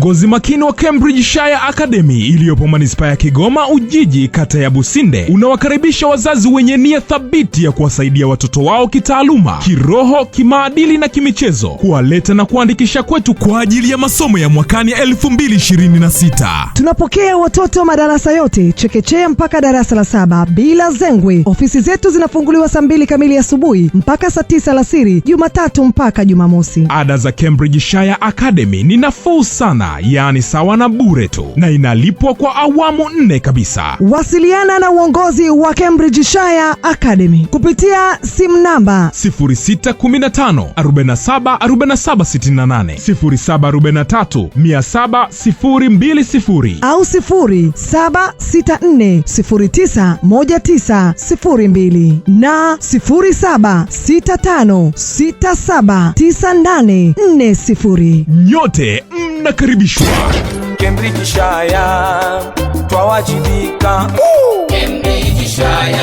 Uongozi makini wa Cambridgeshire Academy iliyopo manispaa ya Kigoma Ujiji, kata ya Businde, unawakaribisha wazazi wenye nia thabiti ya kuwasaidia watoto wao kitaaluma, kiroho, kimaadili na kimichezo, kuwaleta na kuandikisha kwetu kwa ajili ya masomo ya mwakani 2026. Tunapokea watoto madarasa yote, chekechea mpaka darasa la 7 bila zengwe. Ofisi zetu zinafunguliwa saa 2 kamili asubuhi mpaka saa 9 alasiri, Jumatatu mpaka Jumamosi. Ada za Cambridgeshire Academy ni nafuu sana, yani sawa na bure tu, na inalipwa kwa awamu 4 kabisa. Wasiliana na uongozi wa Cambridgeshire Academy kupitia simu namba 0615 47 4768, 0743 700 020 au 0764 091902 na 0765679840. Nyote mnakaribishwa. Cambridgeshire twawajibika. Cambridgeshire.